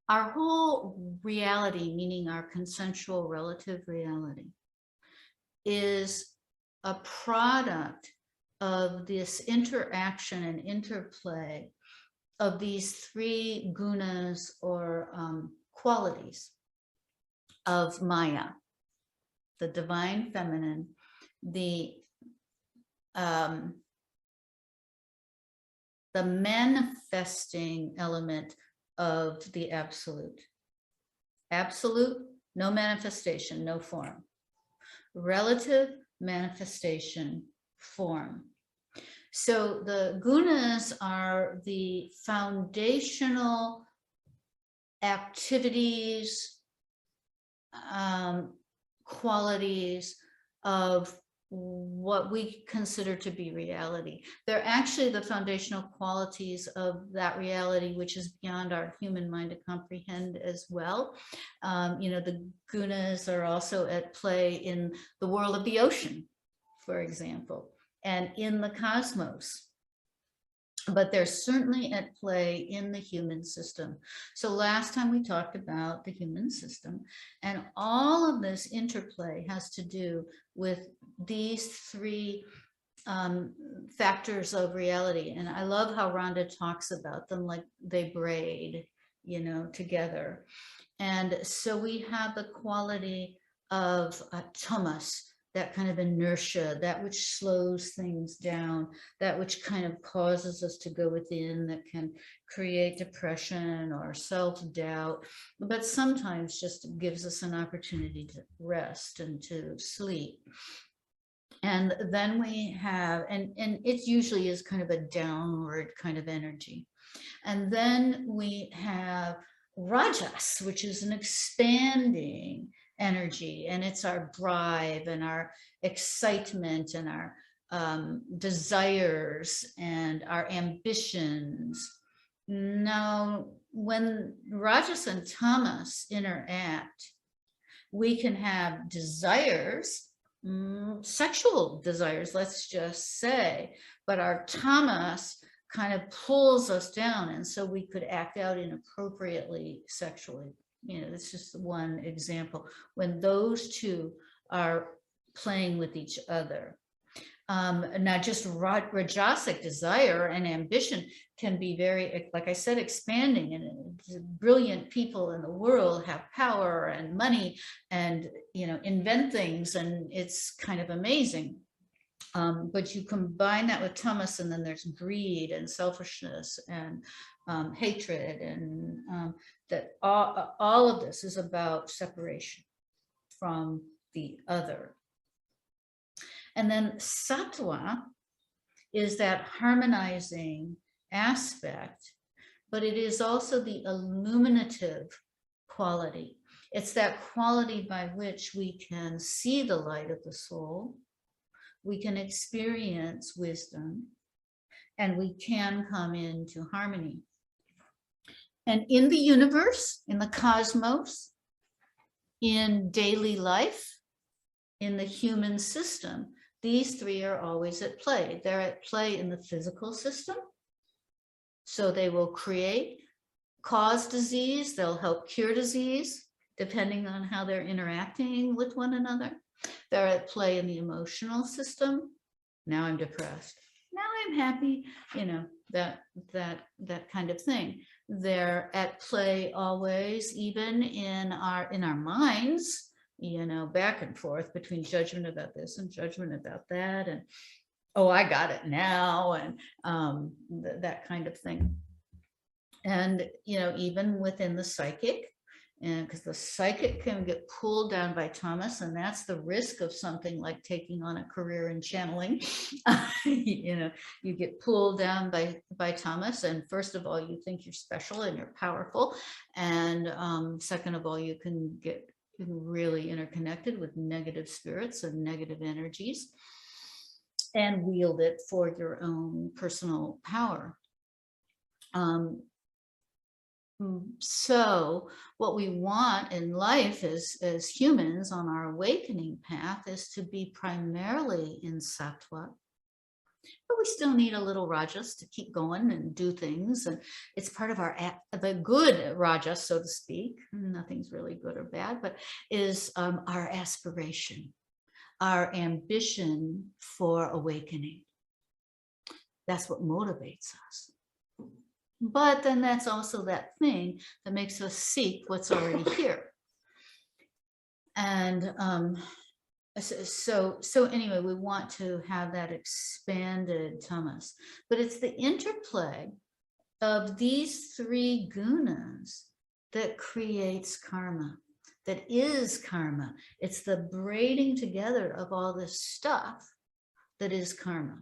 our whole reality, meaning our consensual relative reality, is a product of this interaction and interplay of these three gunas, or qualities of Maya, the divine feminine, the manifesting element of the absolute. Absolute, no manifestation, no form. Relative, manifestation, form. So the gunas are the foundational activities, qualities of what we consider to be reality. They're actually the foundational qualities of that reality, which is beyond our human mind to comprehend as well. The gunas are also at play in the world of the ocean, for example, and in the cosmos. But they're certainly at play in the human system. So last time we talked about the human system, and all of this interplay has to do with these three factors of reality. And I love how Rhonda talks about them like they braid, together. And so we have the quality of tamas, that kind of inertia, that which slows things down, that which kind of causes us to go within, that can create depression or self-doubt, but sometimes just gives us an opportunity to rest and to sleep. And then we have, and it usually is kind of a downward kind of energy. And then we have Rajas, which is an expanding energy, and it's our drive and our excitement and our desires and our ambitions. Now, when Rajas and Tamas interact, we can have desires, sexual desires, let's just say, but our Tamas kind of pulls us down, and so we could act out inappropriately sexually. That's just one example when those two are playing with each other. Now, just Rajasic desire and ambition can be very, like I said, expanding, and brilliant people in the world have power and money and, invent things, and it's kind of amazing. But you combine that with tamas, and then there's greed and selfishness and hatred, and that all of this is about separation from the other. And then sattva is that harmonizing aspect, but it is also the illuminative quality. It's that quality by which we can see the light of the soul, we can experience wisdom, and we can come into harmony. And in the universe, in the cosmos, in daily life, in the human system, these three are always at play. They're at play in the physical system. So they will cause disease, they'll help cure disease, depending on how they're interacting with one another. They're at play in the emotional system. Now I'm depressed. Now I'm happy, that kind of thing. They're at play always, even in our minds, back and forth between judgment about this and judgment about that, and oh, I got it now, and that kind of thing. And even within the psychic, and because the psychic can get pulled down by tamas, and that's the risk of something like taking on a career in channeling. You get pulled down by tamas, and first of all, you think you're special and you're powerful, and second of all, you can get really interconnected with negative spirits and negative energies and wield it for your own personal power. So what we want in life as humans on our awakening path is to be primarily in sattva, But we still need a little rajas to keep going and do things. And it's part of our, the good rajas, so to speak. Nothing's really good or bad, but is our aspiration, our ambition for awakening. That's what motivates us. But then that's also that thing that makes us seek what's already here. And so anyway, we want to have that expanded tamas, but it's the interplay of these three gunas that creates karma, that is karma. It's the braiding together of all this stuff that is karma.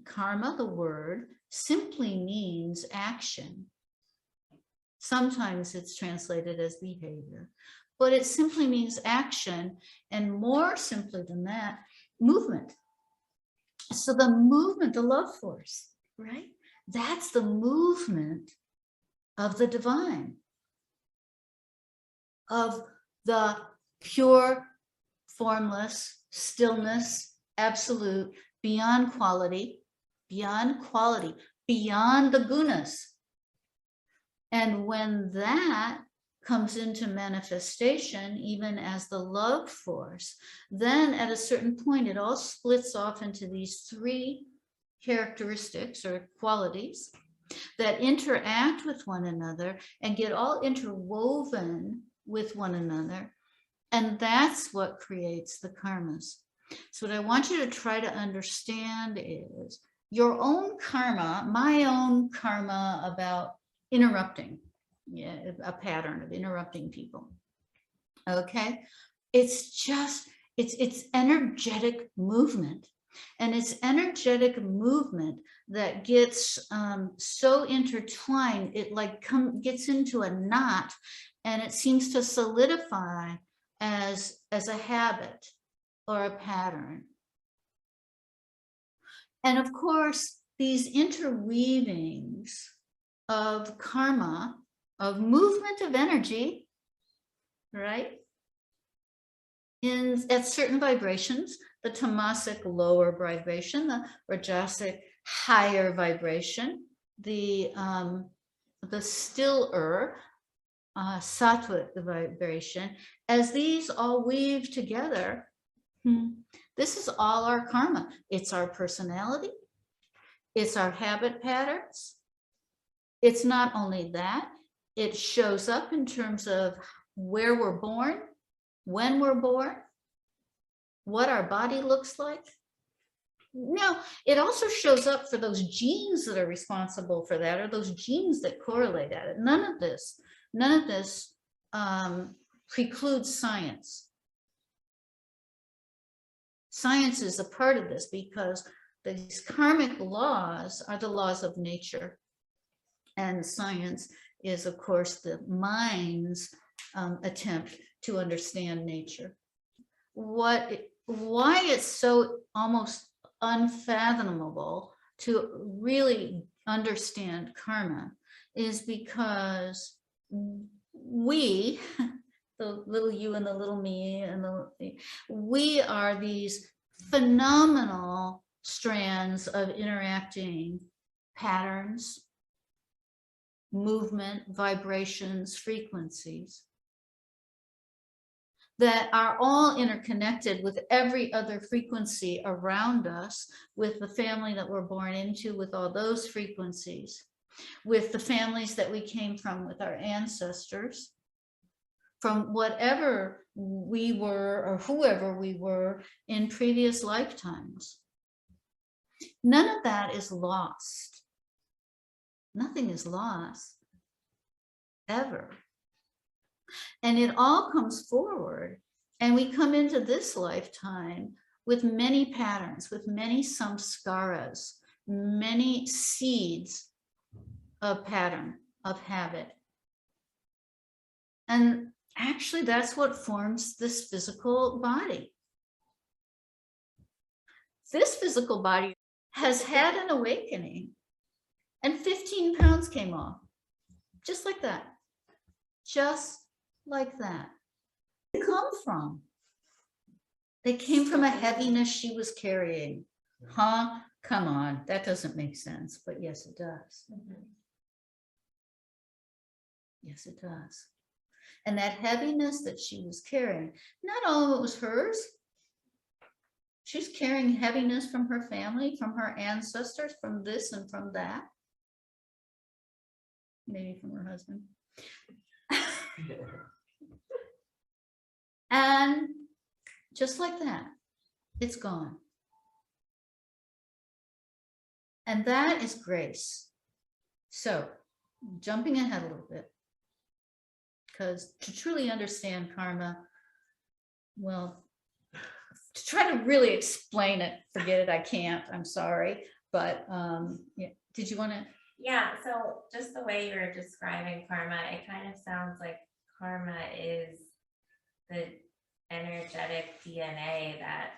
Karma, the word, simply means action. Sometimes it's translated as behavior, but it simply means action, and more simply than that, movement. So the movement, the love force, right? That's the movement of the divine, of the pure, formless, stillness, absolute, beyond quality, beyond the gunas. And when that comes into manifestation, even as the love force, then at a certain point, it all splits off into these three characteristics or qualities that interact with one another and get all interwoven with one another. And that's what creates the karmas. So what I want you to try to understand is your own karma, my own karma about interrupting, a pattern of interrupting people. Okay, it's just, it's energetic movement. And it's energetic movement that gets so intertwined, it like gets into a knot, and it seems to solidify as a habit or a pattern. And of course, these interweavings of karma, of movement of energy, right? At certain vibrations, the tamasic lower vibration, the rajasic higher vibration, the stiller sattvic vibration, as these all weave together, this is all our karma. It's our personality. It's our habit patterns. It's not only that, it shows up in terms of where we're born, when we're born, what our body looks like. No, it also shows up for those genes that are responsible for that, or those genes that correlate at it. None of this precludes science. Science is a part of this because these karmic laws are the laws of nature. And science is, of course, the mind's attempt to understand nature. Why it's so almost unfathomable to really understand karma is because we, the little you and the little me, and we are these phenomenal strands of interacting patterns, movement, vibrations, frequencies that are all interconnected with every other frequency around us, with the family that we're born into, with all those frequencies, with the families that we came from, with our ancestors, from whatever we were or whoever we were in previous lifetimes. None of that is lost. Nothing is lost, ever. And it all comes forward, and we come into this lifetime with many patterns, with many samskaras, many seeds of pattern, of habit. And actually, that's what forms this physical body. This physical body has had an awakening, and 15 pounds came off, just like that. Just like that. Where did they come from? They came from a heaviness she was carrying. Come on, that doesn't make sense, but yes, it does. Yes, it does. And that heaviness that she was carrying, not all of it was hers. She's carrying heaviness from her family, from her ancestors, from this and from that. Maybe from her husband. And just like that, it's gone. And that is grace. So, jumping ahead a little bit, because to truly understand karma, well, to try to really explain it, forget it, I can't, I'm sorry. But yeah. Did you want to? Yeah, so just the way you were describing karma, it kind of sounds like karma is the energetic DNA that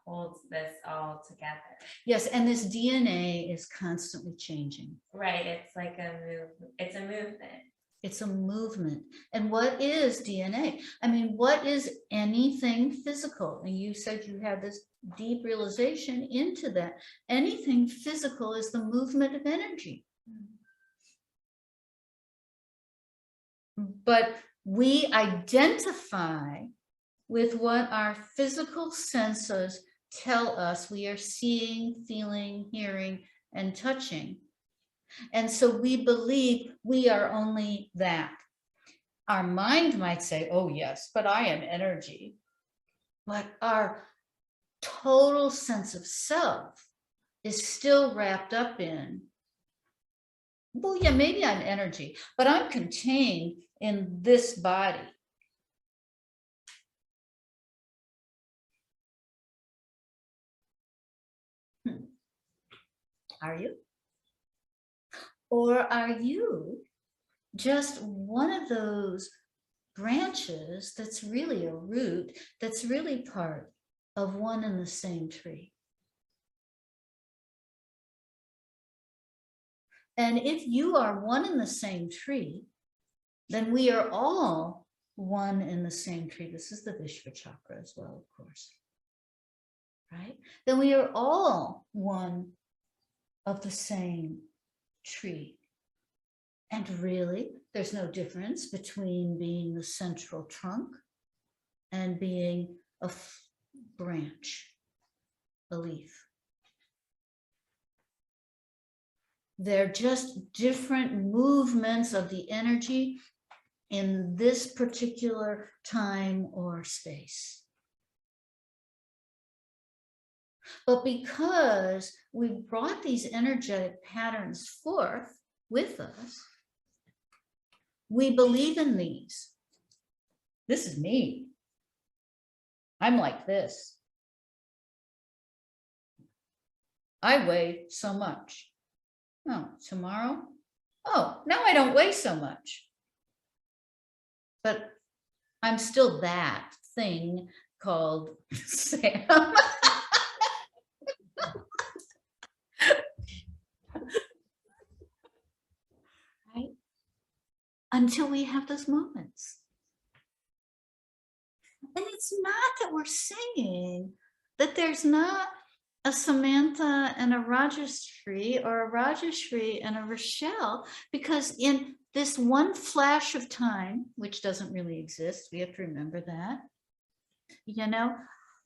holds this all together. Yes, and this DNA is constantly changing. Right, it's like a it's a movement. It's a movement. And what is DNA? I mean, what is anything physical? And you said you had this deep realization into that. Anything physical is the movement of energy. But we identify with what our physical senses tell us we are seeing, feeling, hearing, and touching. And so we believe we are only that. Our mind might say, oh yes, but I am energy. But our total sense of self is still wrapped up in, well, yeah, maybe I'm energy, but I'm contained in this body. Are you? Or are you just one of those branches that's really a root, that's really part of one and the same tree? And if you are one and the same tree, then we are all one in the same tree. This is the Vishva chakra as well, of course. Right? Then we are all one of the same tree. And really, there's no difference between being the central trunk and being a branch, a leaf. They're just different movements of the energy in this particular time or space. But because we brought these energetic patterns forth with us, we believe in these. This is me. I'm like this. I weigh so much. Oh, tomorrow? Oh, now I don't weigh so much. But I'm still that thing called Sam. Right? Until we have those moments. And it's not that we're saying that there's not a Samantha and a Rajashree, or a Rajashree and a Rochelle, because in this one flash of time, which doesn't really exist, we have to remember that, you know,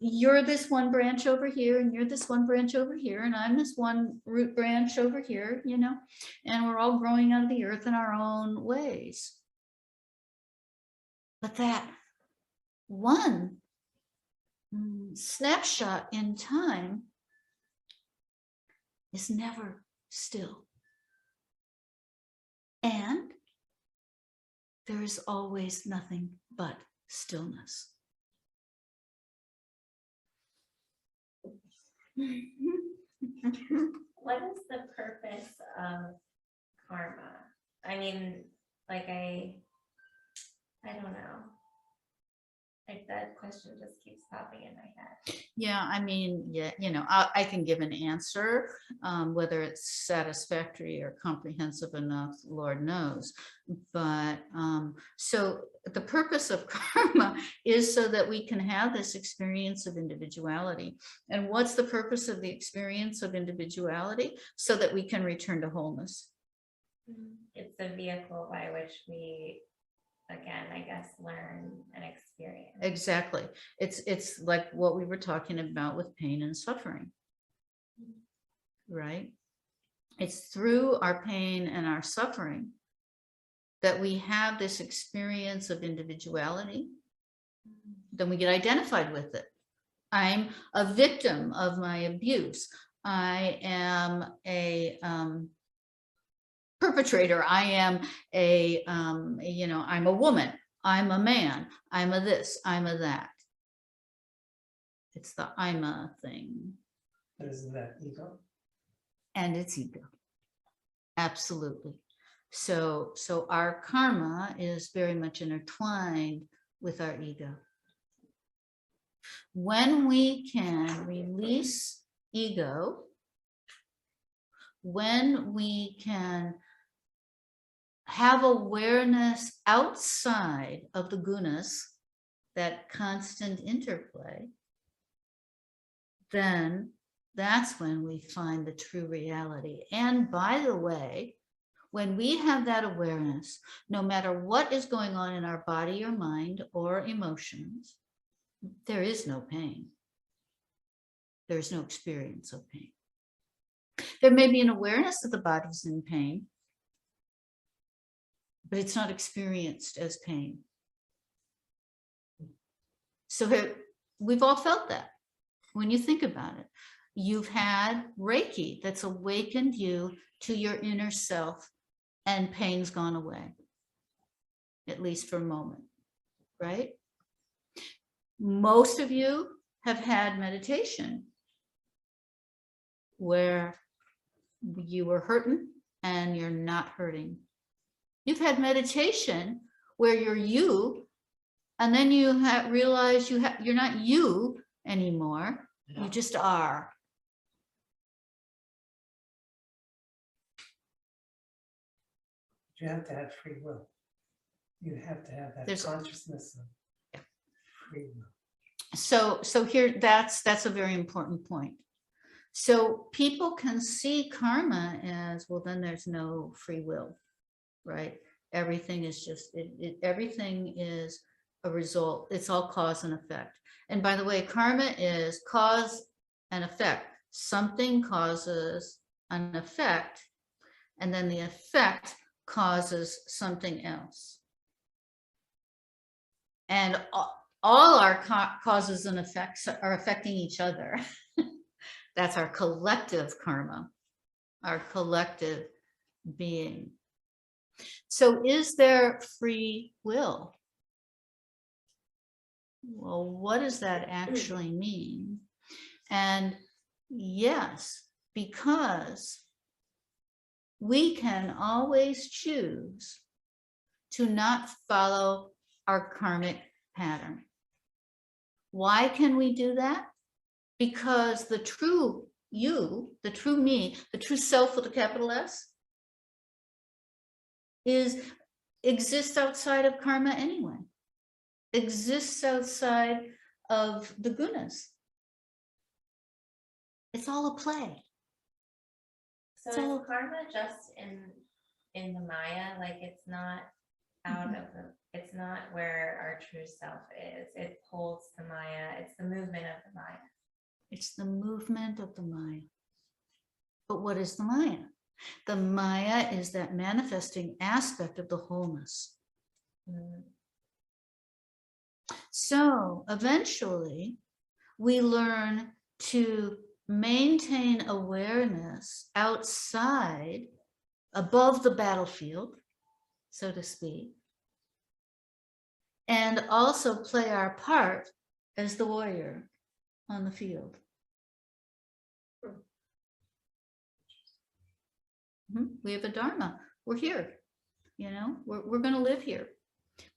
you're this one branch over here, and you're this one branch over here, and I'm this one root branch over here, you know, and we're all growing out of the earth in our own ways. But that one snapshot in time is never still. And there is always nothing but stillness. What is the purpose of karma? I mean, like I don't know. Like that question just keeps popping in my head. Yeah, I mean, yeah, I can give an answer, whether it's satisfactory or comprehensive enough, Lord knows. But so the purpose of karma is so that we can have this experience of individuality. And what's the purpose of the experience of individuality? So that we can return to wholeness. It's the vehicle by which we, again, I guess, learn and experience. Exactly. It's like what we were talking about with pain and suffering, right? It's through our pain and our suffering that we have this experience of individuality. Then we get identified with it. I'm a victim of my abuse. I am a perpetrator. I am I'm a woman. I'm a man. I'm a this. I'm a that. It's the I'm a thing. Isn't that ego? And it's ego. Absolutely. So our karma is very much intertwined with our ego. When we can release ego, when we can have awareness outside of the gunas, that constant interplay, then that's when we find the true reality. And by the way, when we have that awareness, no matter what is going on in our body or mind or emotions, there is no pain. There's no experience of pain. There may be an awareness that the body's in pain, but it's not experienced as pain. So we've all felt that when you think about it. You've had Reiki that's awakened you to your inner self, and pain's gone away, at least for a moment, right? Most of you have had meditation where you were hurting and you're not hurting. You've had meditation where you're you, and then you realize you're not you anymore. You just are. You have to have free will. You have to have that consciousness of free will. So here, that's a very important point. So people can see karma as, well, then there's no free will, right? Everything is just, everything is a result. It's all cause and effect. And by the way, karma is cause and effect. Something causes an effect, and then the effect causes something else. And all our causes and effects are affecting each other. That's our collective karma, our collective being. So is there free will? Well, what does that actually mean? And yes, because we can always choose to not follow our karmic pattern. Why can we do that? Because the true you, the true me, the true self with a capital S, exists outside of karma anyway. Exists outside of the gunas. It's all a play. So is karma just in the Maya? Like it's not out of it's not where our true self is. It holds the Maya. It's the movement of the Maya. It's the movement of the Maya. But what is the Maya? The Maya is that manifesting aspect of the wholeness. So eventually we learn to maintain awareness outside, above the battlefield, so to speak, and also play our part as the warrior on the field. We have a dharma. We're here. We're going to live here.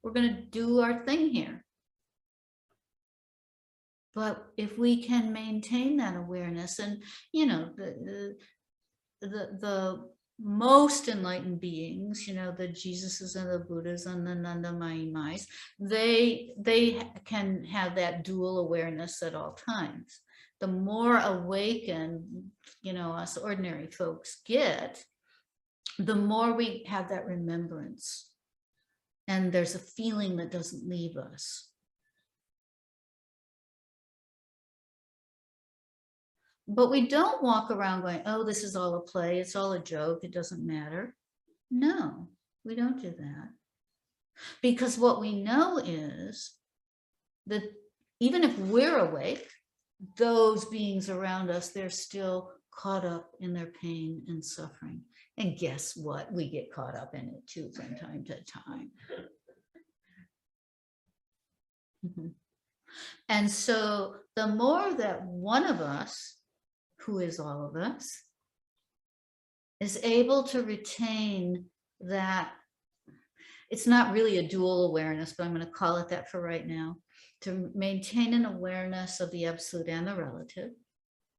We're going to do our thing here. But if we can maintain that awareness, and you know, the most enlightened beings, you know, the Jesuses and the Buddhas and the Nanda Mai, they can have that dual awareness at all times. The more awakened, you know, us ordinary folks get, the more we have that remembrance. And there's a feeling that doesn't leave us. But we don't walk around going, oh, this is all a play, it's all a joke, it doesn't matter. No, we don't do that. Because what we know is that even if we're awake, those beings around us, they're still caught up in their pain and suffering. And guess what? We get caught up in it too from time to time. And so the more that one of us, who is all of us, is able to retain that, it's not really a dual awareness, but I'm going to call it that for right now, to maintain an awareness of the absolute and the relative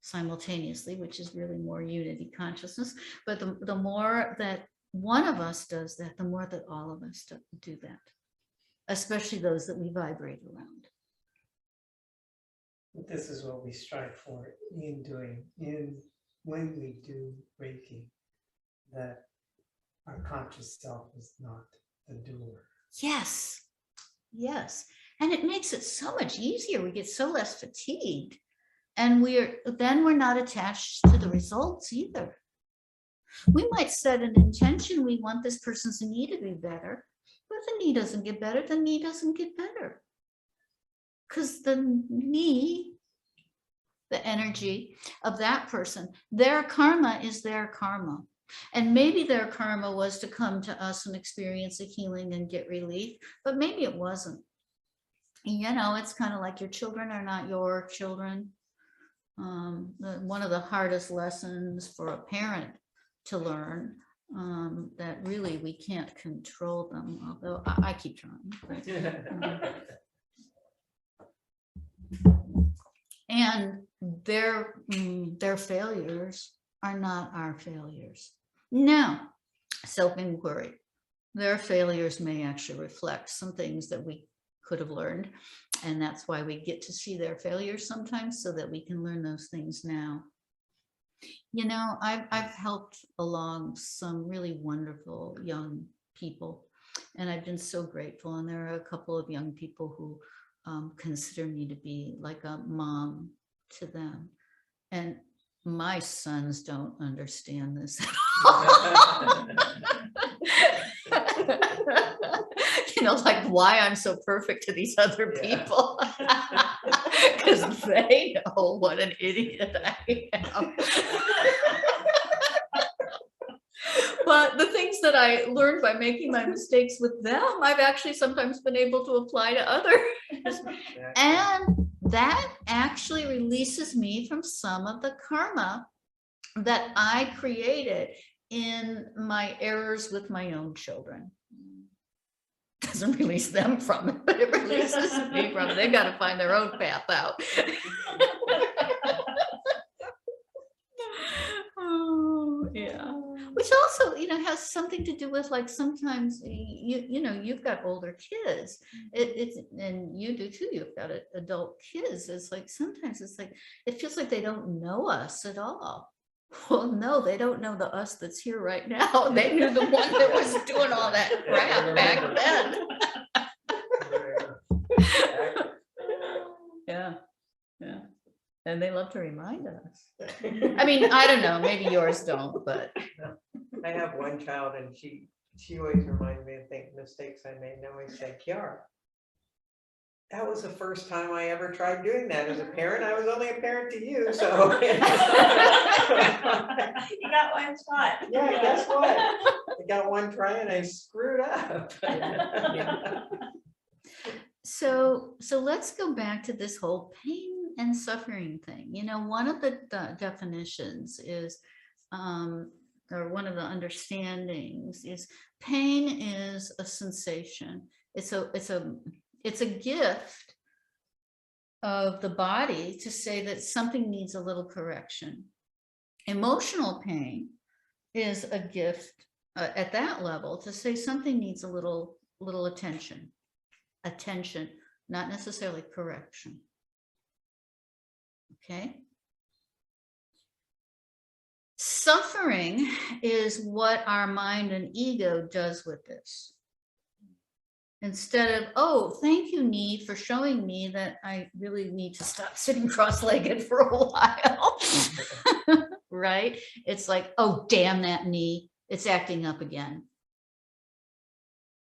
simultaneously, which is really more unity consciousness. But the more that one of us does that, the more that all of us do that, especially those that we vibrate around. This is what we strive for when we do Reiki, that our conscious self is not the doer. Yes, yes. And it makes it so much easier. We get so less fatigued. And we're not attached to the results either. We might set an intention, we want this person's knee to be better. But if the knee doesn't get better, the knee doesn't get better. Because the knee, the energy of that person, their karma is their karma. And maybe their karma was to come to us and experience a healing and get relief, but maybe it wasn't. You know, it's kind of like your children are not your children. One of the hardest lessons for a parent to learn, that really we can't control them, although I keep trying. And their failures are not our failures. Now, self-inquiry. Their failures may actually reflect some things that we could have learned. And that's why we get to see their failures sometimes, so that we can learn those things now. You know, I've helped along some really wonderful young people, and I've been so grateful. And there are a couple of young people who consider me to be like a mom to them. And my sons don't understand this at all. You know, like why I'm so perfect to these other people. Because they know what an idiot I am. But the things that I learned by making my mistakes with them, I've actually sometimes been able to apply to others. And that actually releases me from some of the karma that I created in my errors with my own children. Doesn't release them from it, but it releases me from it. They've got to find their own path out. Oh, yeah. Which also, you know, has something to do with, like, sometimes you know, you've got older kids. It's and you do too. You've got adult kids. It's like sometimes it's like it feels like they don't know us at all. Well, no, they don't know the us that's here right now. They knew the one that was doing all that crap back then. Yeah, yeah. And they love to remind us. I mean, I don't know, maybe yours don't, but. I have one child, and she always reminds me of mistakes I made, and I always say, Kiara, that was the first time I ever tried doing that as a parent. I was only a parent to you, so. You got one shot. Yeah, guess what? I got one try and I screwed up. So let's go back to this whole pain and suffering thing. You know, one of the definitions is, or one of the understandings is, pain is a sensation. It's a gift of the body to say that something needs a little correction. Emotional pain is a gift at that level to say something needs a little attention, not necessarily correction. Okay. Suffering is what our mind and ego does with this. Instead of, oh, thank you, knee, for showing me that I really need to stop sitting cross-legged for a while. Right? It's like, oh, damn that knee, it's acting up again.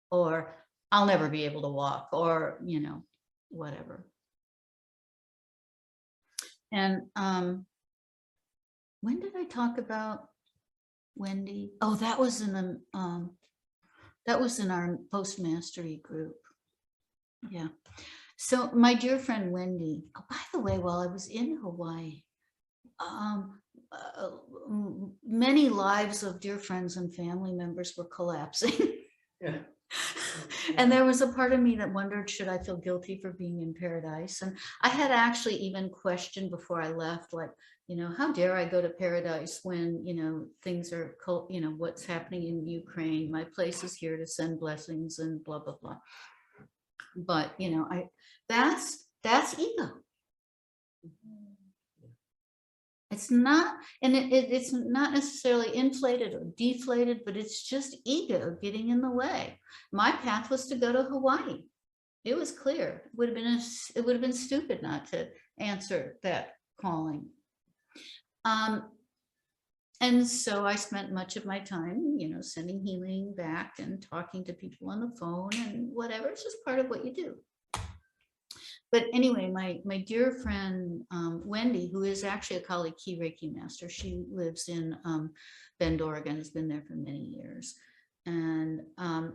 Or I'll never be able to walk, or, you know, whatever. And when did I talk about Wendy? Oh, that was in our post-mastery group. Yeah. So my dear friend Wendy, oh, by the way, while I was in Hawaii, many lives of dear friends and family members were collapsing. Yeah. And there was a part of me that wondered, should I feel guilty for being in paradise? And I had actually even questioned before I left, like, you know, how dare I go to paradise when, you know, things are, you know, what's happening in Ukraine, my place is here to send blessings and blah, blah, blah. But, you know, that's ego. It's not, and it's not necessarily inflated or deflated, but it's just ego getting in the way. My path was to go to Hawaii. It was clear. It would have been stupid not to answer that calling. And so I spent much of my time, you know, sending healing back and talking to people on the phone and whatever. It's just part of what you do. But anyway, my dear friend, Wendy, who is actually a Kali Ki Reiki master, she lives in Bend, Oregon, has been there for many years. And I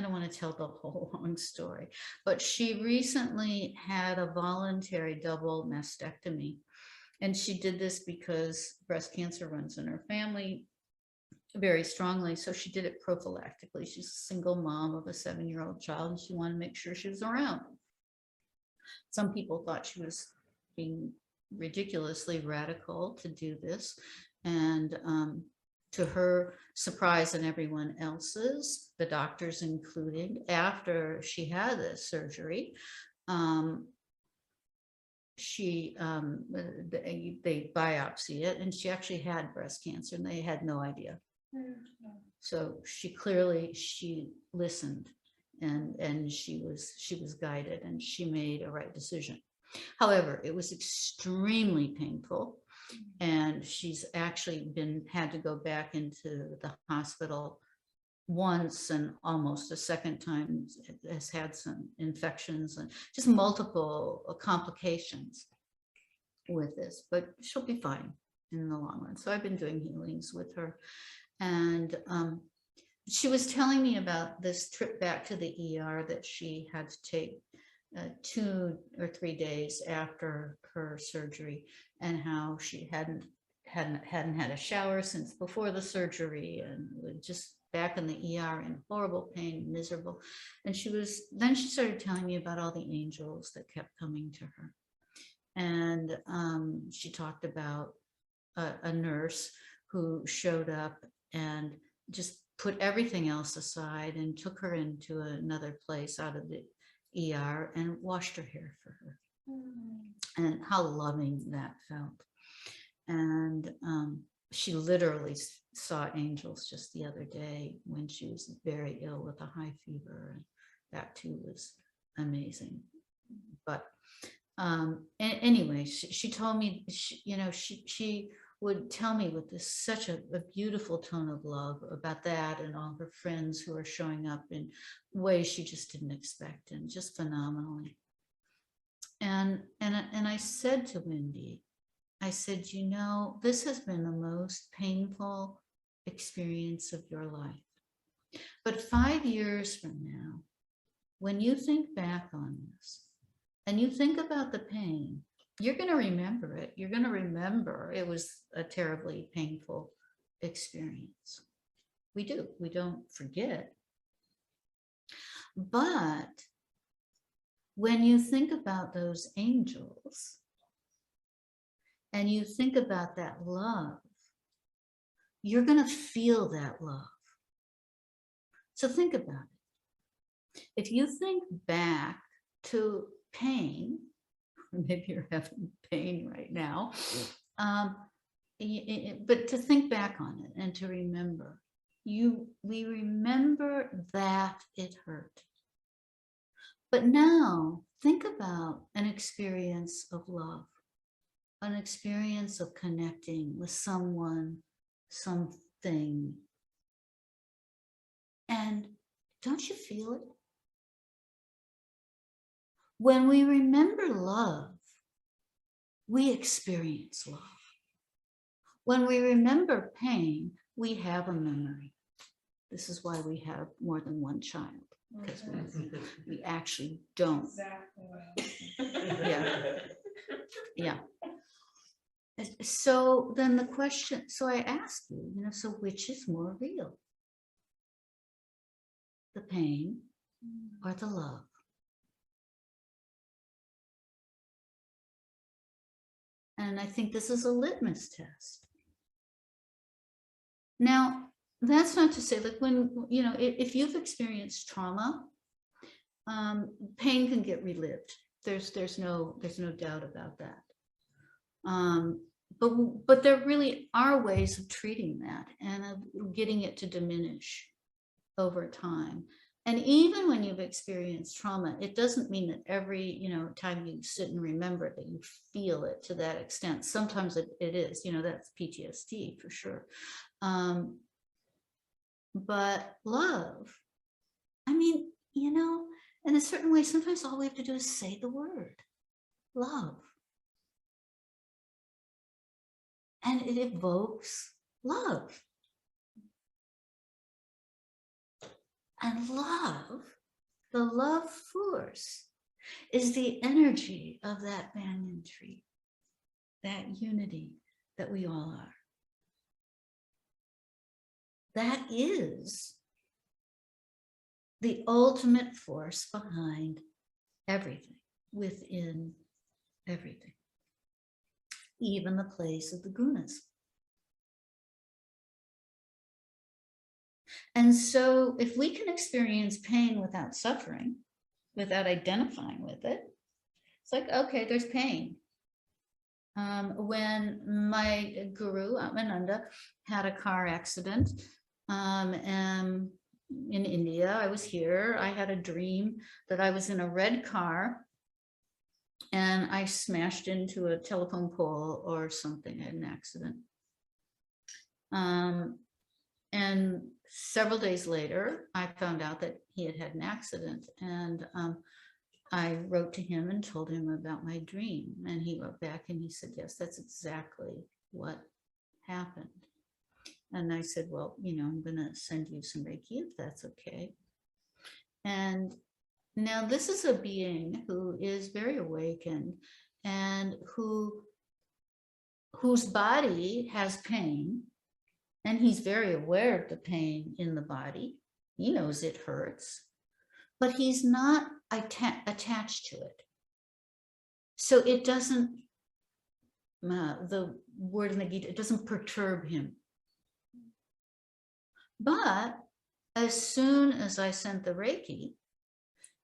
don't want to tell the whole long story, but she recently had a voluntary double mastectomy. And she did this because breast cancer runs in her family very strongly. So she did it prophylactically. She's a single mom of a 7-year-old child, and she wanted to make sure she was around. Some people thought she was being ridiculously radical to do this. And to her surprise and everyone else's, the doctors included, after she had this surgery, they biopsy it, and she actually had breast cancer, and they had no idea. So she listened, and she was guided, and she made a right decision. However, it was extremely painful, and she's actually had to go back into the hospital once, and almost a second time has had some infections and just multiple complications with this, but she'll be fine in the long run. So I've been doing healings with her, and she was telling me about this trip back to the ER that she had to take 2 or 3 days after her surgery, and how she hadn't had a shower since before the surgery, and just back in the ER in horrible pain, miserable. And then she started telling me about all the angels that kept coming to her. And she talked about a nurse who showed up and just put everything else aside and took her into another place out of the ER and washed her hair for her. And how loving that felt. And she literally saw angels just the other day when she was very ill with a high fever, and that too was amazing. But anyway, she told me, she would tell me with such a beautiful tone of love about that, and all her friends who are showing up in ways she just didn't expect, and just phenomenally. And I said to Wendy, I said, this has been the most painful experience of your life. But 5 years from now, when you think back on this and you think about the pain, you're going to remember it. You're going to remember it was a terribly painful experience. We do. We don't forget. But when you think about those angels and you think about that love, you're going to feel that love. So think about it. If you think back to pain, maybe you're having pain right now, but to think back on it and to remember, we remember that it hurt. But now think about an experience of love, an experience of connecting with someone, something. And don't you feel it? When we remember love, we experience love. When we remember pain, we have a memory. This is why we have more than one child, because we actually don't. Exactly. Yeah. So then the question, so I ask you, so which is more real? The pain or the love? And I think this is a litmus test. Now, that's not to say, like, when, if you've experienced trauma, pain can get relived. There's no doubt about that. But there really are ways of treating that and of getting it to diminish over time. And even when you've experienced trauma, it doesn't mean that every, time you sit and remember it, that you feel it to that extent. Sometimes it is, that's PTSD for sure. But love, I mean, in a certain way, sometimes all we have to do is say the word, love. And it evokes love. And love, the love force, is the energy of that banyan tree, that unity that we all are. That is the ultimate force behind everything, within everything, even the place of the Gunas. And so if we can experience pain without suffering, without identifying with it, it's like, okay, there's pain. When my guru, Atmananda, had a car accident, and in India, I was here, I had a dream that I was in a red car and I smashed into a telephone pole or something, I had an accident. And several days later, I found out that he had had an accident, and I wrote to him and told him about my dream, and he wrote back and he said, yes, that's exactly what happened. And I said, well, I'm going to send you some Reiki if that's okay. And now this is a being who is very awakened and whose body has pain, and he's very aware of the pain in the body. He knows it hurts, but he's not attached to it. So it doesn't, the word in the Gita, it doesn't perturb him. But as soon as I sent the Reiki,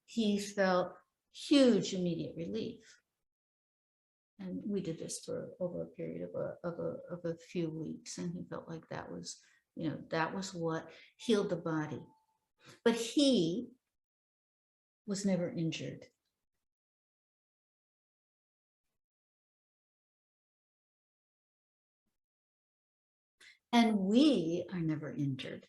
he felt huge immediate relief. And we did this for over a period of a few weeks, and he felt like that was, that was what healed the body. But he was never injured. And we are never injured.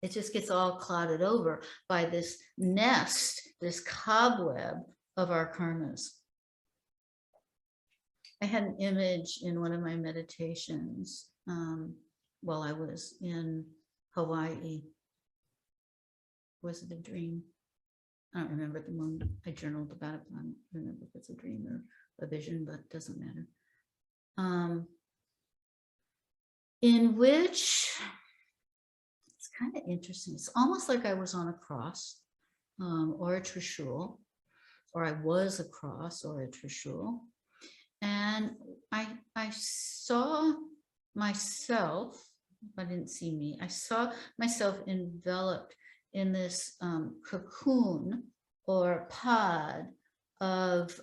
It just gets all clouded over by this nest, this cobweb of our karmas. I had an image in one of my meditations while I was in Hawaii. Was it a dream? I don't remember at the moment. I journaled about it, but I don't remember if it's a dream or a vision, but it doesn't matter. In which, it's kind of interesting. It's almost like I was on a cross, or a trishul, or I was a cross or a trishul. And I saw myself, I didn't see me, I saw myself enveloped in this cocoon or pod of,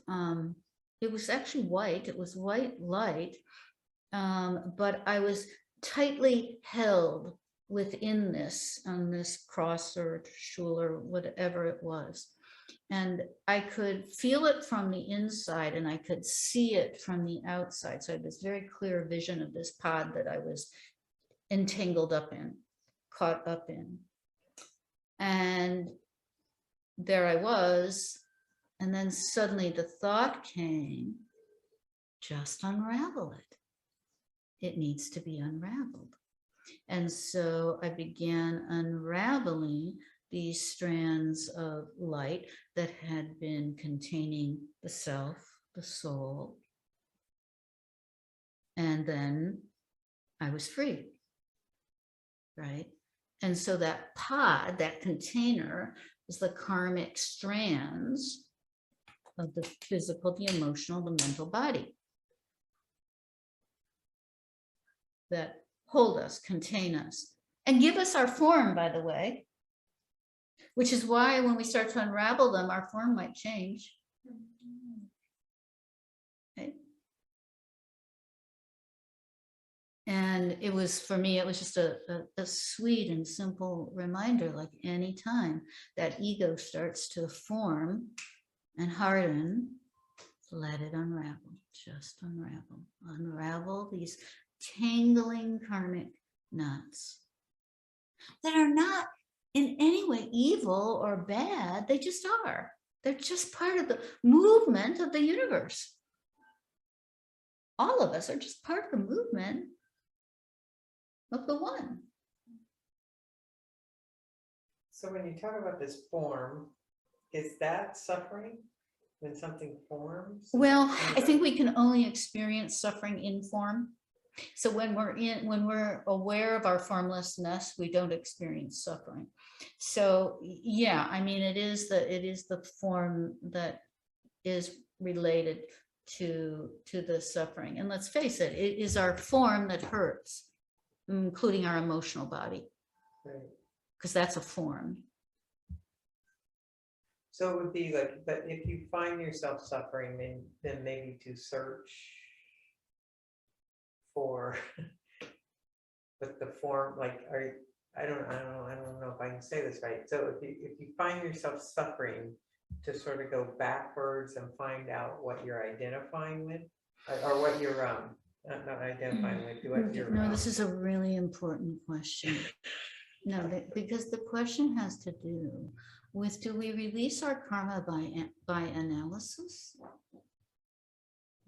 it was actually white, it was white light, but I was tightly held within this, on this cross or trishul or whatever it was. And I could feel it from the inside and I could see it from the outside. So I had this very clear vision of this pod that I was entangled up in, caught up in. And there I was. And then suddenly the thought came, just unravel it. It needs to be unraveled. And so I began unraveling these strands of light that had been containing the self, the soul. And then I was free, right? And so that pod, that container, is the karmic strands of the physical, the emotional, the mental body that hold us, contain us, and give us our form, by the way. Which is why when we start to unravel them, our form might change. Okay. And it was, for me, it was just a sweet and simple reminder, like any time that ego starts to form and harden, let it unravel, just unravel. Unravel these tangling karmic knots that are not in any way evil or bad, they just are. They're just part of the movement of the universe. All of us are just part of the movement of the one. So when you talk about this form, is that suffering when something forms? Well, I think we can only experience suffering in form. So when we're aware of our formlessness, we don't experience suffering. So yeah, I mean, it is the form that is related to the suffering. And let's face it, it is our form that hurts, including our emotional body, because that's a form. So it would be like, but if you find yourself suffering, then maybe to search for, but the form, like, I don't know if I can say this right. So if you find yourself suffering, to sort of go backwards and find out what you're identifying with, or what you're not identifying with, what you're. No, this is a really important question. No, because the question has to do with, do we release our karma by analysis?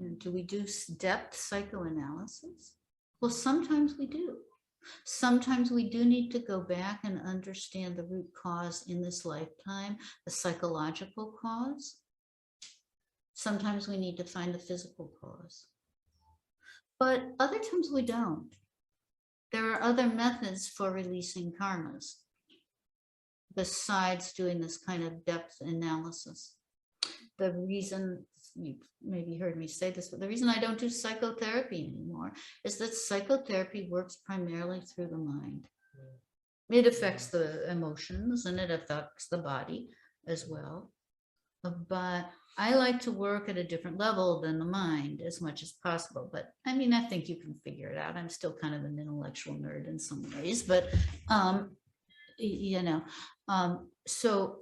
And do we do depth psychoanalysis? Well, sometimes we do. Sometimes we do need to go back and understand the root cause in this lifetime, the psychological cause. Sometimes we need to find the physical cause. But other times we don't. There are other methods for releasing karmas besides doing this kind of depth analysis. The reason, you maybe heard me say this, but the reason I don't do psychotherapy anymore is that psychotherapy works primarily through the mind. It affects the emotions and it affects the body as well. But I like to work at a different level than the mind as much as possible. But I mean, I think you can figure it out. I'm still kind of an intellectual nerd in some ways, but you know, so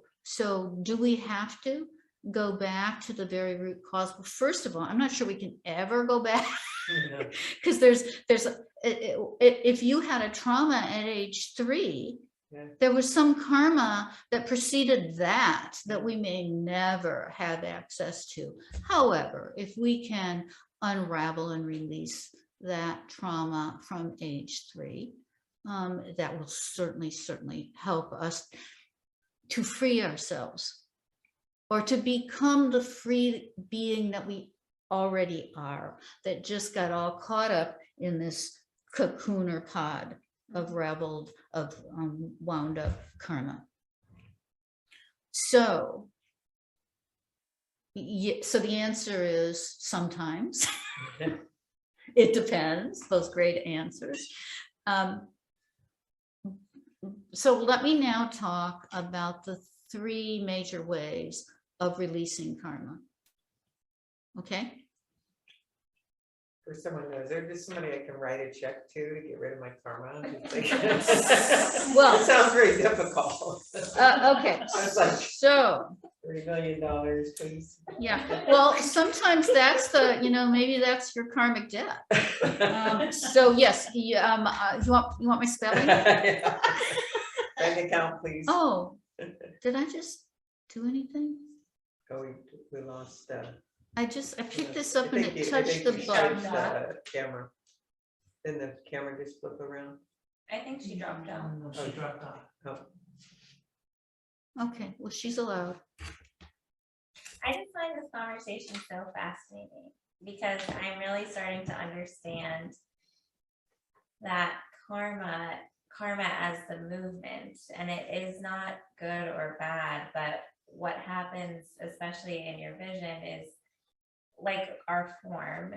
do we have to go back to the very root cause? Well, first of all, I'm not sure we can ever go back, because if you had a trauma at age 3, there was some karma that preceded that we may never have access to. However, if we can unravel and release that trauma from age 3, that will certainly help us to free ourselves, or to become the free being that we already are, that just got all caught up in this cocoon or pod of wound up karma. So, so the answer is sometimes. It depends, those great answers. So let me now talk about the 3 major ways of releasing karma. Okay? For someone knows, there just somebody I can write a check to get rid of my karma. Well, it sounds very difficult. Okay, I was like, so $3 million, please. yeah, well, sometimes that's the, maybe that's your karmic debt. So yes, you want my spelling? Yeah. Bank account, please. Oh, did I just do anything? Oh, we lost. I picked this up and it I touched think the you button. switched the camera. Then the camera just flip around. I think she dropped out. No, she dropped off. Oh. Okay, well, she's allowed. I just find this conversation so fascinating because I'm really starting to understand that karma as the movement, and it is not good or bad, but what happens, especially in your vision, is like our form,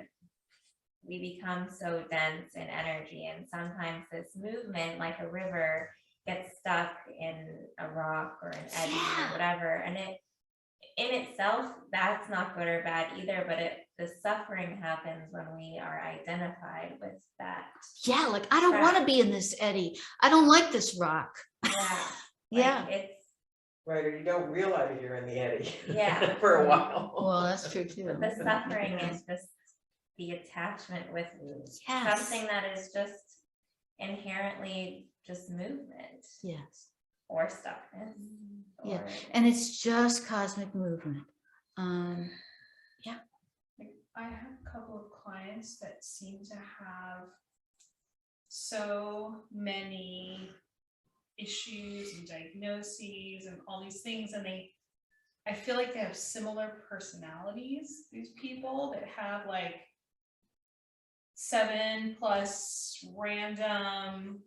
we become so dense in energy, and sometimes this movement, like a river, gets stuck in a rock or an eddy or whatever, and it in itself, that's not good or bad either, but the suffering happens when we are identified with that. Yeah, like I don't want to be in this eddy. I don't like this rock. Yeah. Yeah. It's Right, or you don't realize you're in the eddy. Yeah. For a while. Well, that's true too. the suffering is just the attachment with something that is just inherently just movement. Yes. Or stuckness. Yeah, and it's just cosmic movement. Yeah. I have a couple of clients that seem to have so many issues and diagnoses and all these things, and I feel like they have similar personalities, these people that have like 7+ random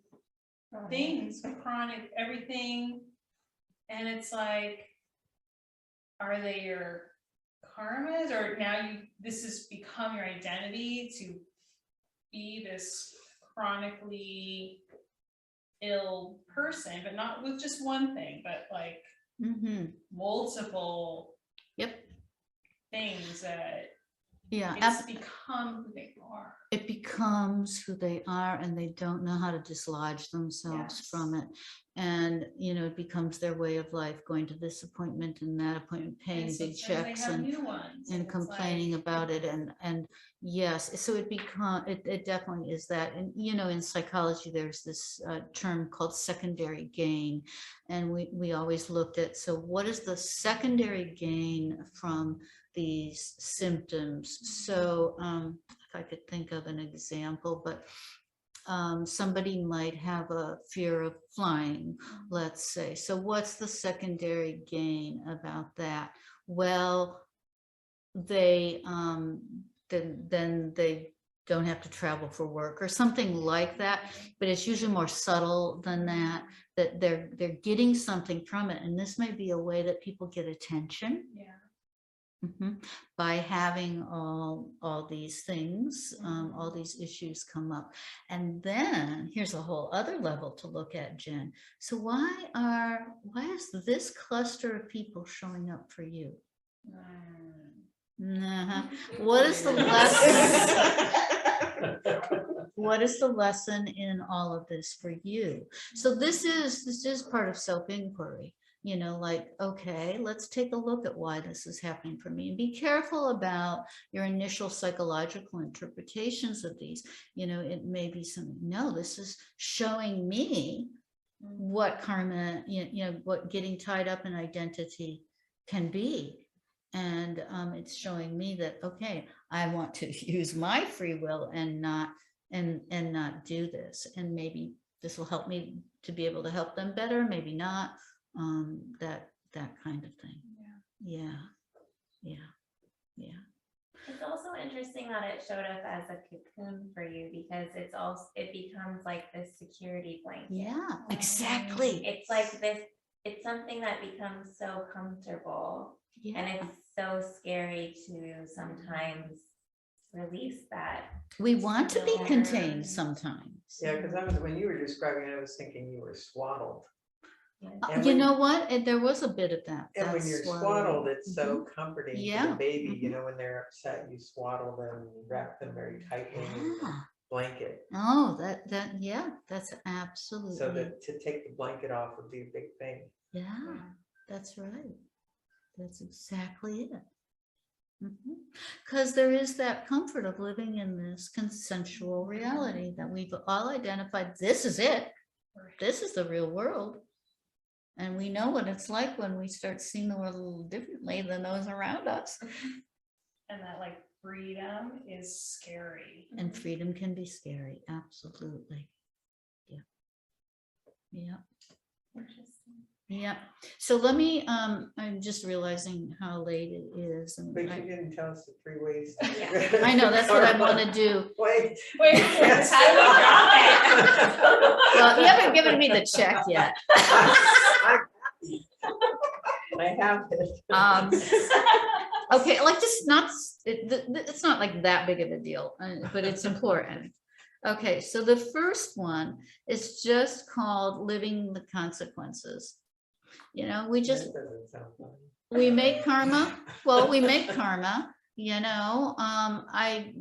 things, chronic everything, and it's like, are they your karmas, or now this has become your identity to be this chronically ill person, but not with just one thing, but like multiple things that it's become who they are. It becomes who they are, and they don't know how to dislodge themselves from it. And, it becomes their way of life, going to this appointment and that appointment, paying big checks and complaining about it. And yes, so it definitely is that. And, in psychology, there's this term called secondary gain. And we always looked at, so what is the secondary gain from these symptoms? So if I could think of an example, but somebody might have a fear of flying, let's say. So what's the secondary gain about that? Well, they then they don't have to travel for work or something like that, but it's usually more subtle than that, that they're getting something from it. And this may be a way that people get attention. Yeah. By having all these things, all these issues come up. And then here's a whole other level to look at, Jen. So why is this cluster of people showing up for you? What is the lesson? What is the lesson in all of this for you? So this is part of self-inquiry. Like, okay, let's take a look at why this is happening for me, and be careful about your initial psychological interpretations of these. It may be something, no, this is showing me what karma, what getting tied up in identity can be. And it's showing me that, okay, I want to use my free will and not do this. And maybe this will help me to be able to help them better, maybe not. That kind of thing. Yeah. It's also interesting that it showed up as a cocoon for you, because it becomes like this security blanket. Yeah, exactly. It's like this it's something that becomes so comfortable, and Yeah, it's so scary to sometimes release that. we want to be Yeah. contained sometimes. Yeah, because when you were describing it, I was thinking you were swaddled. And You when- know what? There was a bit of that. And when that you're swaddling. swaddled, it's so comforting to Yeah. the baby, you know, when they're upset, you swaddle them, you wrap them very tightly in Yeah. a blanket. Oh, yeah, that's absolutely. So that to take the blanket off would be a big thing. Yeah, that's right. That's exactly it. Because there is that comfort of living in this consensual reality that we've all identified. This is it. This is the real world. And we know what it's like when we start seeing the world a little differently than those around us. And that like freedom is scary. And freedom can be scary. Absolutely. Yeah. Yeah. Interesting. Yeah. So let me, I'm just realizing how late it is. And But you I didn't tell us the 3 ways. to get Yeah. rid of I know, that's what I karma. want to do. Wait. Wait, Yes. how do we drop it? Well, you haven't given me the check yet. I have it. Okay, like just not, it's not like that big of a deal, but it's important. Okay, so the first one is just called living the consequences. You know, we just, That doesn't sound fun. we make karma. Well, we make karma, you know. I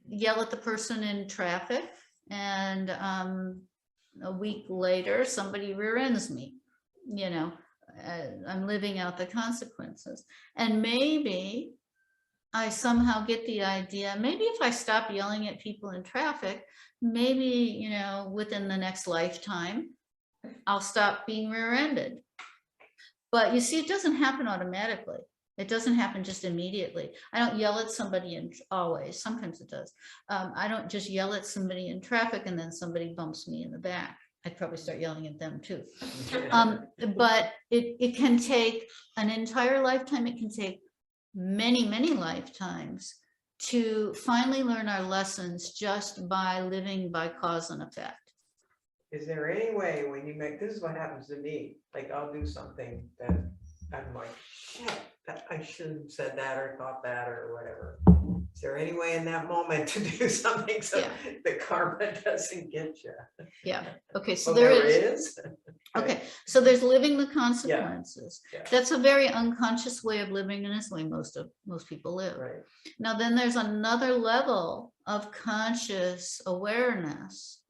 yell at the person in traffic and a week later, somebody rear ends me, you know. I'm living out the consequences. And maybe I somehow get the idea, maybe if I stop yelling at people in traffic, maybe, you know, within the next lifetime, I'll stop being rear-ended. But you see, it doesn't happen automatically. It doesn't happen just immediately. I don't yell at somebody and always, sometimes it does. I don't just yell at somebody in traffic and then somebody bumps me in the back. I'd probably start yelling at them too. But it can take an entire lifetime. It can take many, many lifetimes to finally learn our lessons just by living by cause and effect. Is there any way when you make, this is what happens to me, like I'll do something that I'm like, shit, I should have said that or thought that or whatever. Is there any way in that moment to do something so Yeah. the karma doesn't get you? Yeah. Okay. So Oh, there there is. is? Okay. So there's living the consequences. Yeah. That's a very unconscious way of living, and it's the way most people live. Right. Now, then there's another level of conscious awareness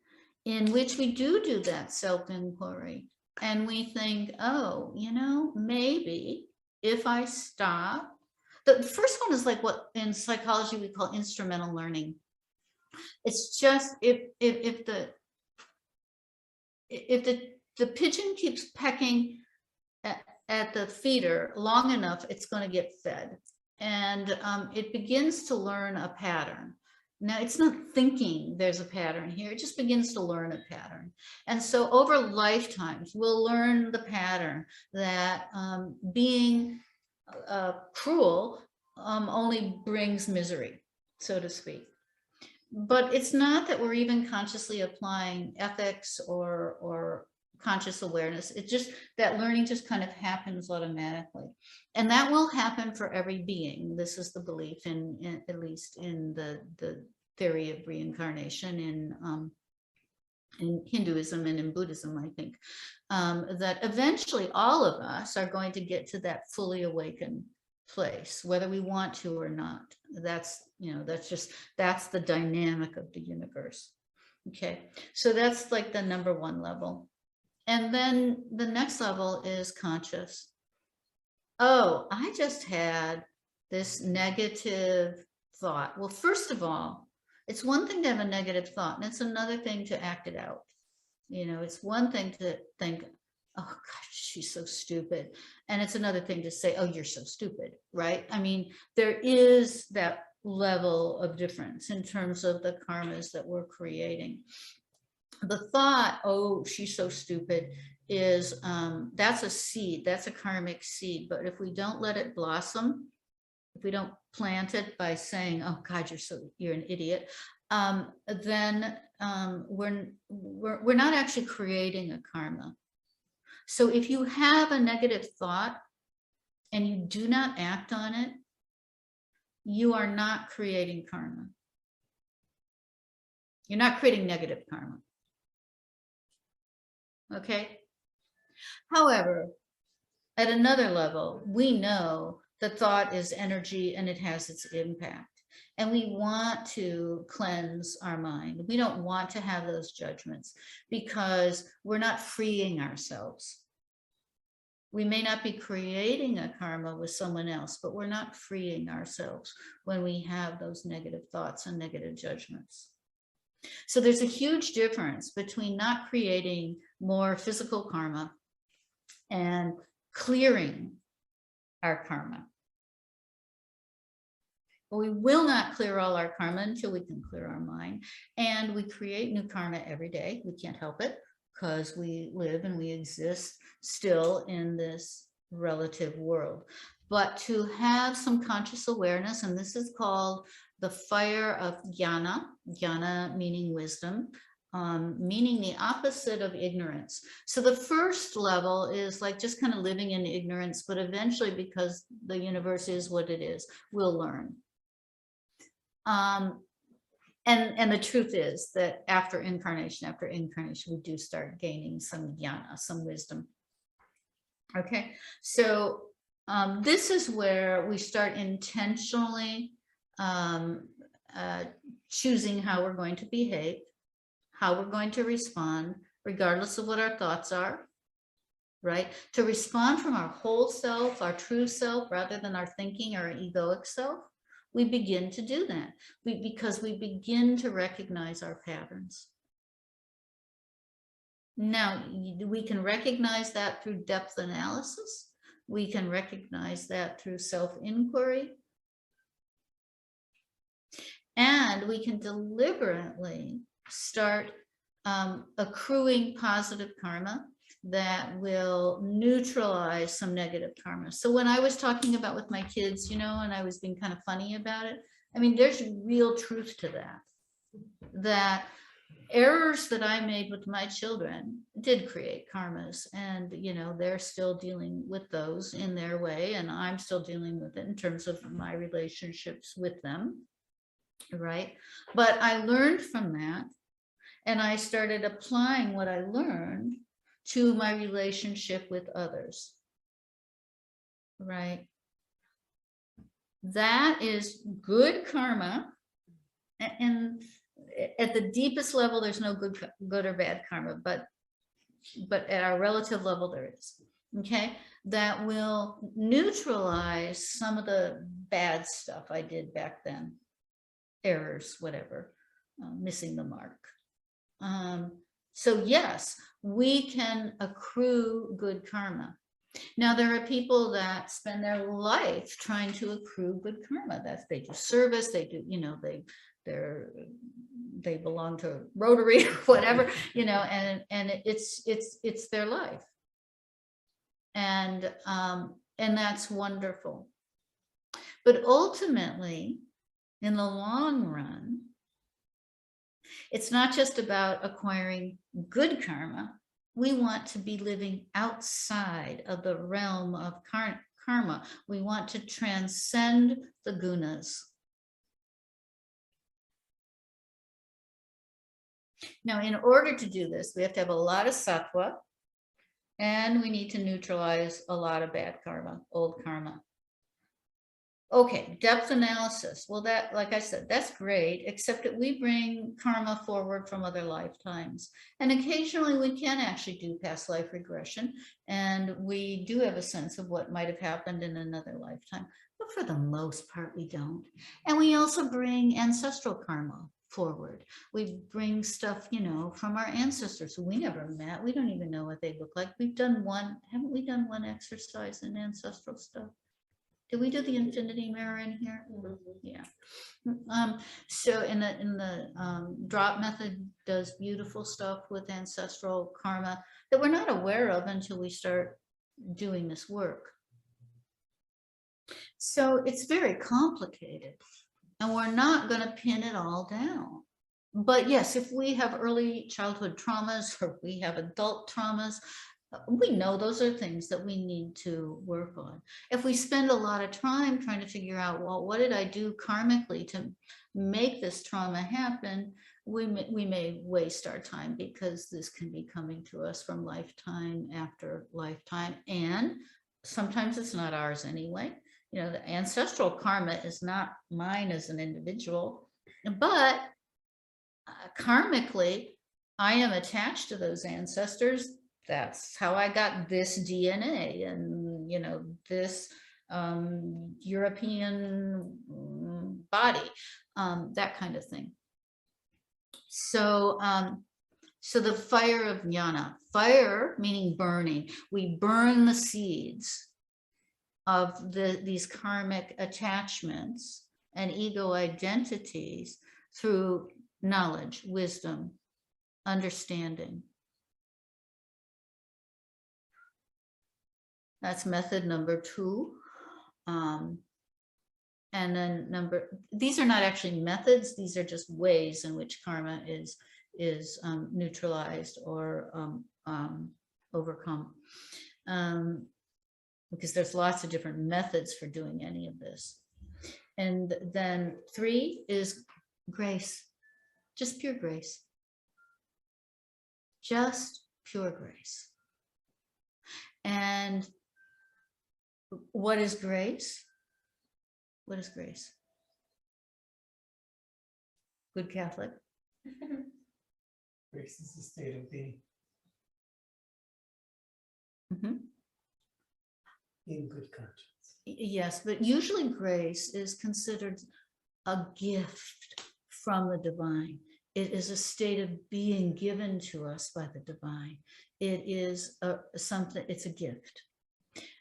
in which we do that self-inquiry. And we think, oh, you know, maybe if I stop. The first one is like what in psychology we call instrumental learning. It's just if the pigeon keeps pecking at the feeder long enough, it's going to get fed. And it begins to learn a pattern. Now, it's not thinking there's a pattern here. It just begins to learn a pattern. And so over lifetimes, we'll learn the pattern that being cruel only brings misery, so to speak. But it's not that we're even consciously applying ethics or conscious awareness. It's just that learning just kind of happens automatically. And that will happen for every being. This is the belief in at least in the theory of reincarnation in Hinduism and in Buddhism, I think, that eventually all of us are going to get to that fully awakened place, whether we want to or not. That's, you know, that's the dynamic of the universe. Okay, so that's like the number one level. And then the next level is conscious. Oh, I just had this negative thought. Well, first of all, it's one thing to have a negative thought, and it's another thing to act it out. You know, it's one thing to think, oh gosh, she's so stupid. And it's another thing to say, oh, you're so stupid, right? I mean, there is that level of difference in terms of the karmas that we're creating. The thought, oh, she's so stupid, is that's a seed, that's a karmic seed. But if we don't let it blossom, if we don't plant it by saying, oh God, you're an idiot, then we're not actually creating a karma. So if you have a negative thought and you do not act on it, you are not creating karma. You're not creating negative karma. Okay? However, at another level, we know that thought is energy and it has its impact. And we want to cleanse our mind. We don't want to have those judgments because we're not freeing ourselves. We may not be creating a karma with someone else, but we're not freeing ourselves when we have those negative thoughts and negative judgments. So there's a huge difference between not creating more physical karma and clearing our karma. But we will not clear all our karma until we can clear our mind. And we create new karma every day. We can't help it because we live and we exist still in this relative world. But to have some conscious awareness, and this is called the fire of jnana, jnana meaning wisdom, meaning the opposite of ignorance. So the first level is like just kind of living in ignorance, but eventually, because the universe is what it is, we'll learn. And the truth is that after incarnation, we do start gaining some jnana, some wisdom. Okay, so this is where we start intentionally choosing how we're going to behave, how we're going to respond, regardless of what our thoughts are, right? To respond from our whole self, our true self, rather than our thinking or our egoic self. We begin to do that because we begin to recognize our patterns. Now, we can recognize that through depth analysis. We can recognize that through self-inquiry. And we can deliberately start accruing positive karma that will neutralize some negative karma. So when I was talking about with my kids, and I was being kind of funny about it, I mean, there's real truth to that errors that I made with my children did create karmas, and, they're still dealing with those in their way, and I'm still dealing with it in terms of my relationships with them, right? But I learned from that, and I started applying what I learned to my relationship with others, right? That is good karma. And at the deepest level, there's no good or bad karma, but at our relative level, there is, okay? That will neutralize some of the bad stuff I did back then, errors, whatever, missing the mark. So yes, we can accrue good karma. Now, there are people that spend their life trying to accrue good karma. They do service, they do, they belong to Rotary or whatever, and it's their life. And that's wonderful. But ultimately, in the long run, it's not just about acquiring good karma. We want to be living outside of the realm of karma. We want to transcend the gunas. Now, in order to do this, we have to have a lot of sattva, and we need to neutralize a lot of bad karma, old karma. Okay, depth analysis. Well, that, like I said, that's great, except that we bring karma forward from other lifetimes. And occasionally we can actually do past life regression, and we do have a sense of what might have happened in another lifetime. But for the most part, we don't. And we also bring ancestral karma forward. We bring stuff, from our ancestors who we never met. We don't even know what they look like. Haven't we done one exercise in ancestral stuff? Did we do the infinity mirror in here? Yeah. So in the drop method does beautiful stuff with ancestral karma that we're not aware of until we start doing this work. So it's very complicated, and we're not going to pin it all down. But yes, if we have early childhood traumas or we have adult traumas, We know those are things that we need to work on. If we spend a lot of time trying to figure out, well, what did I do karmically to make this trauma happen? We may waste our time, because this can be coming to us from lifetime after lifetime. And sometimes it's not ours anyway. You know, the ancestral karma is not mine as an individual, but karmically, I am attached to those ancestors. That's how I got this DNA and, you know, this European body, that kind of thing. So, so the fire of jnana, fire meaning burning. We burn the seeds of these karmic attachments and ego identities through knowledge, wisdom, understanding. That's method number 2. And then these are not actually methods, these are just ways in which karma is neutralized or overcome. Because there's lots of different methods for doing any of this. And then 3 is grace, just pure grace. Just pure grace. And what is grace? What is grace? Good Catholic. Grace is the state of being in good conscience. Yes, but usually grace is considered a gift from the divine. It is a state of being given to us by the divine. It is something, it's a gift.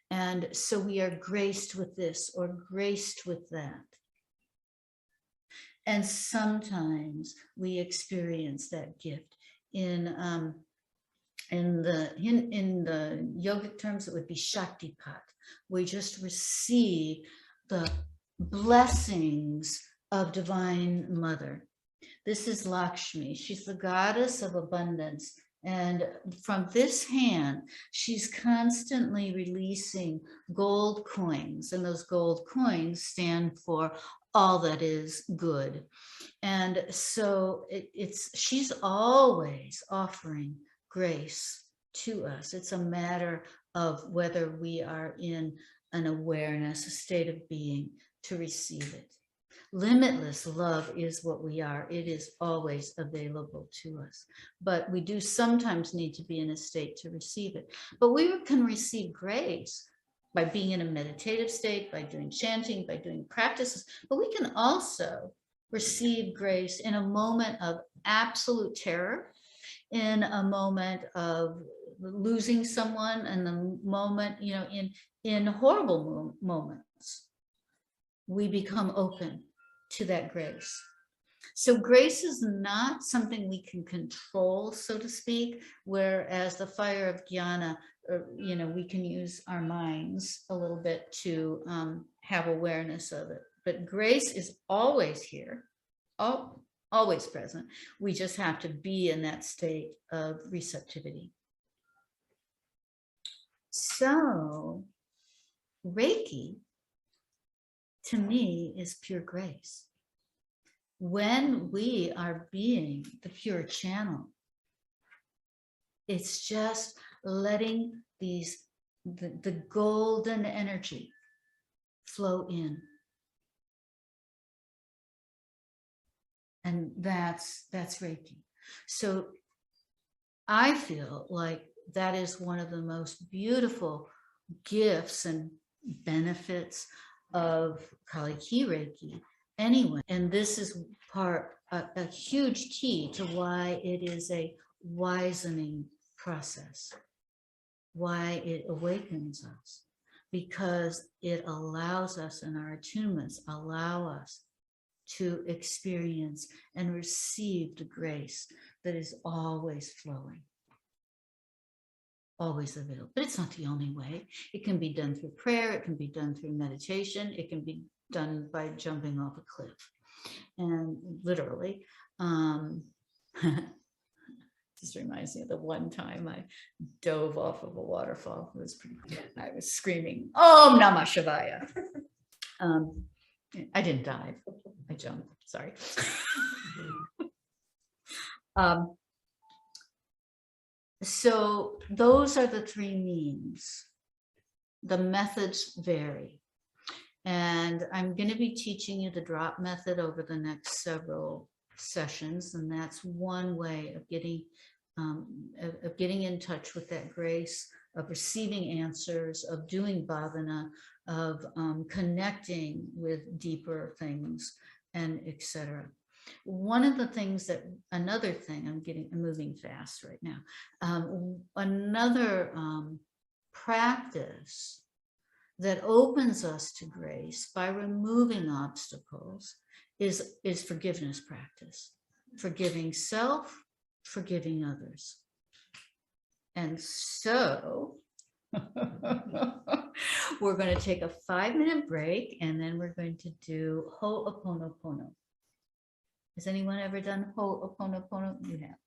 And so we are graced with this or graced with that. And sometimes we experience that gift in the yogic terms, it would be Shaktipat. We just receive the blessings of Divine Mother. This is Lakshmi. She's the goddess of abundance. And from this hand, she's constantly releasing gold coins. And those gold coins stand for all that is good. And so she's always offering grace to us. It's a matter of whether we are in an awareness, a state of being to receive it. Limitless love is what we are. It is always available to us, but we do sometimes need to be in a state to receive it. But we can receive grace by being in a meditative state, by doing chanting, by doing practices, but we can also receive grace in a moment of absolute terror, in a moment of losing someone, and the moment, you know, in horrible moments, we become open to that grace. So grace is not something we can control, so to speak, whereas the fire of jnana, you know, we can use our minds a little bit to have awareness of it. But grace is always here, always present. We just have to be in that state of receptivity. So Reiki, to me, is pure grace. When we are being the pure channel, it's just letting the golden energy flow in. And that's Reiki. So I feel like that is one of the most beautiful gifts and benefits of Kali Ki Reiki anyway. And this is a huge key to why it is a wisening process, why it awakens us, because it allows us, and our attunements allow us to experience and receive the grace that is always flowing, always available. But it's not the only way. It can be done through prayer. It can be done through meditation. It can be done by jumping off a cliff. And literally, This reminds me of the one time I dove off of a waterfall. It was pretty, I was screaming, Om Namah Shivaya. I didn't dive, I jumped, sorry. So those are the three means. The methods vary. And I'm going to be teaching you the drop method over the next several sessions. And that's one way of getting in touch with that grace, of receiving answers, of doing bhavana, of connecting with deeper things, and etc. One of the things another thing, I'm moving fast right now. Another practice that opens us to grace by removing obstacles is forgiveness practice. Forgiving self, forgiving others. And so we're going to take a 5-minute break, and then we're going to do Ho'oponopono. Has anyone ever done Ho'oponopono? You have.